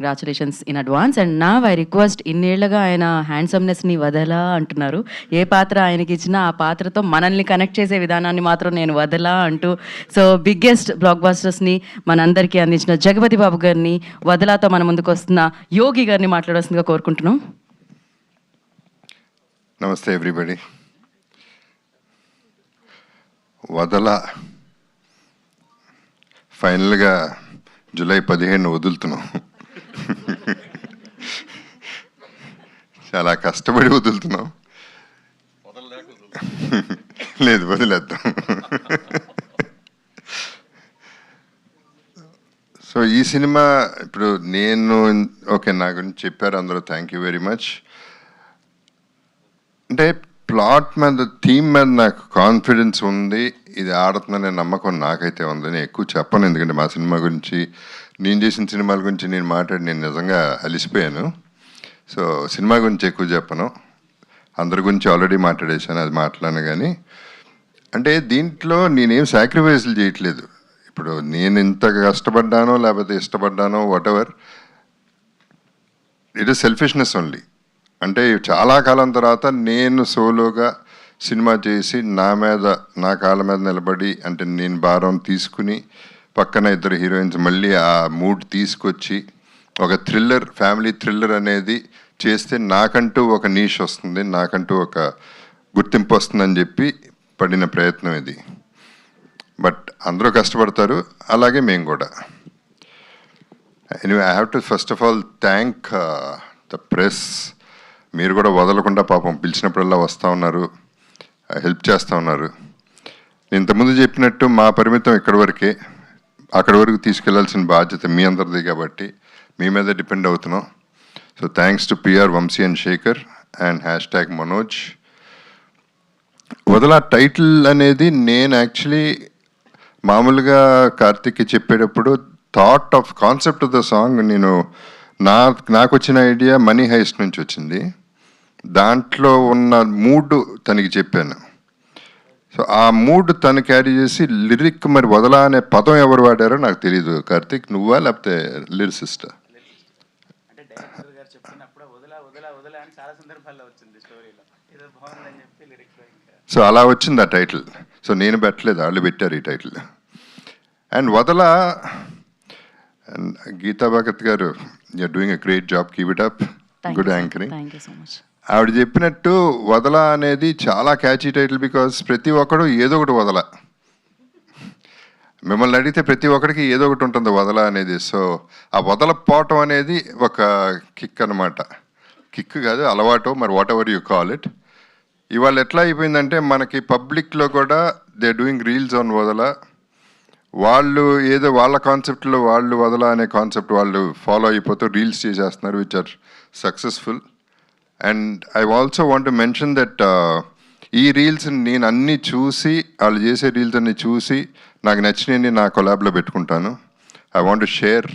Congratulations in advance. And నా I request, ఇన్నేళ్లుగా ఆయన హ్యాండ్సమ్నెస్ని వదలా అంటున్నారు. ఏ పాత్ర ఆయనకి ఇచ్చినా ఆ పాత్రతో మనల్ని కనెక్ట్ చేసే విధానాన్ని మాత్రం నేను వదలా అంటూ, సో బిగ్గెస్ట్ బ్లాక్ బస్టర్స్ని మనందరికీ అందించిన జగపతి బాబు గారిని, వదలాతో మన ముందుకు వస్తున్న యోగి గారిని మాట్లాడాల్సిందిగా కోరుకుంటున్నాం. నమస్తే ఎవ్రీబడి. వదలా ఫైనల్గా జూలై 15 వదులుతున్నాం. చాలా కష్టపడి వదులుతున్నాం. లేదు, వదిలేద్దాం. సో ఈ సినిమా ఇప్పుడు నేను ఓకే, నా గురించి చెప్పారు అందరూ, థ్యాంక్ యూ వెరీ మచ్. అంటే ప్లాట్ మీద, థీమ్ మీద నాకు కాన్ఫిడెన్స్ ఉంది, ఇది ఆడుతుందనే నమ్మకం నాకైతే ఉంది. నేను ఎక్కువ చెప్పను, ఎందుకంటే మా సినిమా గురించి, నేను చేసిన సినిమాల గురించి నేను నేను నిజంగా అలిసిపోయాను. సో సినిమా గురించి ఎక్కువ చెప్పను, అందరి గురించి ఆల్రెడీ మాట్లాడేశాను, అది మాట్లాడను. కానీ అంటే దీంట్లో నేనేం సాక్రిఫైస్లు చేయట్లేదు. ఇప్పుడు నేను ఇంత కష్టపడ్డానో లేకపోతే ఇష్టపడ్డానో, whatever, it is selfishness only. అంటే చాలా కాలం తర్వాత నేను సోలోగా సినిమా చేసి నా కాళ్ళ మీద నిలబడి, అంటే నేను భారం తీసుకుని పక్కన ఇద్దరు హీరోయిన్స్ మళ్ళీ ఆ మూడ్ తీసుకొచ్చి ఒక థ్రిల్లర్, ఫ్యామిలీ థ్రిల్లర్ అనేది చేస్తే నాకంటూ ఒక నీష్ వస్తుంది, నాకంటూ ఒక గుర్తింపు వస్తుందని చెప్పి పడిన ప్రయత్నం ఇది. బట్ అందరూ కష్టపడతారు, అలాగే మేము కూడా. Anyway, I have to first of all thank the press. మీరు కూడా వదలకుండా పాపం పిలిచినప్పుడల్లా వస్తూ ఉన్నారు, హెల్ప్ చేస్తూ ఉన్నారు. నేను ఇంతకుముందు చెప్పినట్టు మా పరిమితం ఇక్కడి వరకే, అక్కడి వరకు తీసుకెళ్లాల్సిన బాధ్యత మీ అందరిది కాబట్టి మీ మీద డిపెండ్ అవుతున్నాం. So thanks to PR Vamshi and Shekhar and #Manoj. వదల టైటిల్ అనేది నేను యాక్చువల్లీ మామూలుగా కార్తిక్కి చెప్పేటప్పుడు కాన్సెప్ట్ ఆఫ్ ద సాంగ్ నేను నాకు వచ్చిన ఐడియా మనీ హైస్ట్ నుంచి వచ్చింది. దాంట్లో ఉన్న మూడ్ తనకి చెప్పాను. సో ఆ మూడ్ తను క్యారీ చేసి లిరిక్, మరి వదలా అనే పదం ఎవరు వాడారో నాకు తెలియదు. కార్తిక్, నువ్వా లేకపోతే లిరిసిస్టా? సో అలా వచ్చింది ఆ టైటిల్. సో నేను పెట్టలేదు, వాళ్ళు పెట్టారు ఈ టైటిల్. అండ్ వదల, Geeta Bhagat garu, you are doing a great job, keep it up, good anchoring. ఆవిడ చెప్పినట్టు వదల అనేది చాలా క్యాచీ టైటిల్, బికాస్ ప్రతి ఒక్కడు ఏదో ఒకటి వదల. మిమ్మల్ని అడిగితే ప్రతి ఒక్కడికి ఏదో ఒకటి ఉంటుంది వదల అనేది. సో ఆ వదలపోవటం అనేది ఒక కిక్ అనమాట. కిక్ కాదు, అలవాటు, మరి what ever you call it. ఇవాళ ఎట్లా అయిపోయిందంటే మనకి పబ్లిక్లో కూడా దే డూయింగ్ రీల్స్ ఆన్ వదల. వాళ్ళు ఏదో వాళ్ళ కాన్సెప్ట్లో వాళ్ళు వదల అనే కాన్సెప్ట్ వాళ్ళు ఫాలో అయిపోతూ రీల్స్ చేసేస్తున్నారు, which are successful. And I also want to mention that ఈ రీల్స్ నేను అన్నీ చూసి, వాళ్ళు చేసే రీల్స్ అన్నీ చూసి నాకు నచ్చినవి నా కొలాబ్లో పెట్టుకుంటాను. I want to share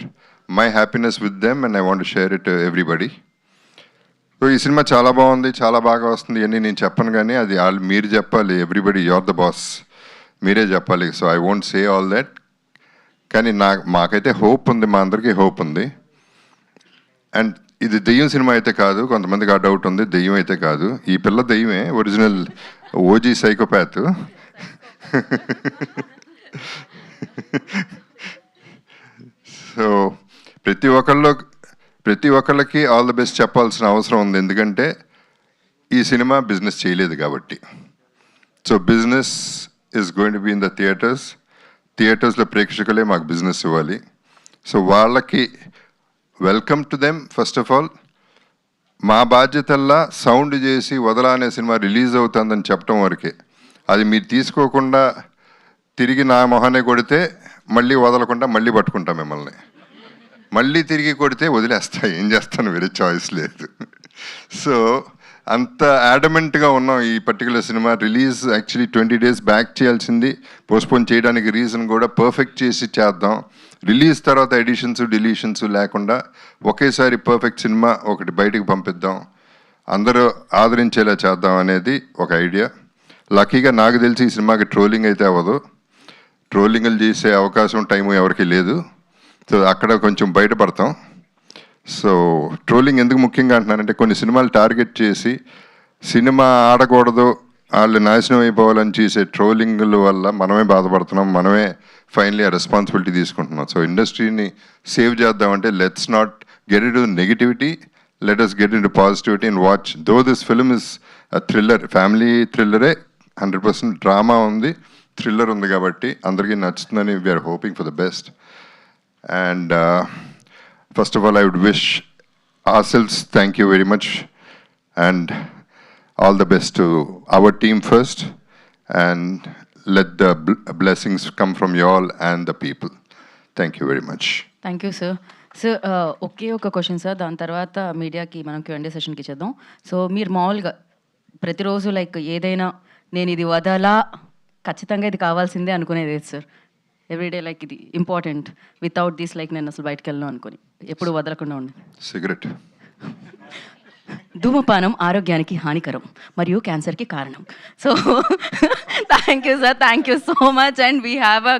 my happiness with them and I want to share it everybody. So ఈ సినిమా చాలా బాగుంది, చాలా బాగా వస్తుంది అని నేను చెప్పను, కానీ అది మీరు చెప్పాలి. Everybody, you are the boss, మీరే చెప్పాలి. So I won't say all that. కానీ మాకైతే హోప్ ఉంది, మా అందరికీ హోప్ ఉంది. అండ్ ఇది దెయ్యం సినిమా అయితే కాదు, కొంతమందికి ఆ డౌట్ ఉంది, దెయ్యం అయితే కాదు. ఈ పిల్ల దెయ్యమే, ఒరిజినల్ ఓజీ సైకోపాత్. సో ప్రతి ఒక్కళ్ళకి ఆల్ ది బెస్ట్ చెప్పాల్సిన అవసరం ఉంది, ఎందుకంటే ఈ సినిమా బిజినెస్ చేయలేదు కాబట్టి. So business is going to be in the థియేటర్స్లో ప్రేక్షకులే మాకు బిజినెస్ ఇవ్వాలి. సో వాళ్ళకి welcome to them. First of all మా బాధ్యతల్లా సౌండ్ చేసి వదల అనే సినిమా రిలీజ్ అవుతుందని చెప్పడం వరకే. అది మీరు తీసుకోకుండా తిరిగి నా మొహానే కొడితే మళ్ళీ వదలకుండా మళ్ళీ పట్టుకుంటా మిమ్మల్ని, మళ్ళీ తిరిగి కొడితే వదిలేస్తా, ఏం చేస్తాను, వేరే చాయిస్ లేదు. సో అంత యాడమెంట్గా ఉన్నాం. ఈ particular cinema release actually 20 days back చేయాల్సింది, పోస్ట్పోన్ చేయడానికి రీజన్ కూడా పర్ఫెక్ట్ చేసి చేద్దాం. రిలీజ్ తర్వాత ఎడిషన్స్ డిలీషన్స్ లేకుండా ఒకేసారి పర్ఫెక్ట్ సినిమా ఒకటి బయటకు పంపిద్దాం, అందరూ ఆదరించేలా చేద్దాం అనేది ఒక ఐడియా. లక్కీగా నాకు తెలిసి ఈ సినిమాకి ట్రోలింగ్ అయితే అవ్వదు, ట్రోలింగ్లు చేసే అవకాశం టైము ఎవరికి లేదు. సో అక్కడ కొంచెం బయటపడతాం. సో ట్రోలింగ్ ఎందుకు ముఖ్యంగా అంటున్నానంటే కొన్ని సినిమాలు టార్గెట్ చేసి సినిమా ఆడకూడదు వాళ్ళు నాశనం అయిపోవాలని చేసే ట్రోలింగ్ల వల్ల మనమే బాధపడుతున్నాం, మనమే ఫైనలీ ఆ రెస్పాన్సిబిలిటీ తీసుకుంటున్నాం. సో ఇండస్ట్రీని సేవ్ చేద్దామంటే let's not get in to negativity, let us get in to positivity and watch. Though this film is thriller, family థ్రిల్లరే, 100% డ్రామా ఉంది, థ్రిల్లర్ ఉంది కాబట్టి అందరికీ నచ్చుతుందని we are hoping for the best. And first of all, I would wish ourselves thank you very much and all the best to our team first, and let the blessings come from you all and the people. Thank you very much. Thank you sir. Sir ఒకే ఒక question sir, దాని తర్వాత మీడియాకి మనం Q&A సెషన్కి ఇచ్చేద్దాం. So మీరు మామూలుగా ప్రతిరోజు లైక్ ఏదైనా నేను ఇది వదలా, ఖచ్చితంగా ఇది కావాల్సిందే అనుకునేది సార్? ఎవ్రీడే లైక్ ఇది ఇంపార్టెంట్, వితౌట్ దిస్ లైక్ నేను అసలు బయటకు వెళ్ళను అనుకుని ఎప్పుడు వదలకుండా ఉండి. Cigarette. ధూమపానం ఆరోగ్యానికి హానికరం మరియు క్యాన్సర్కి కారణం. So thank you sir, thank you so much, and we have a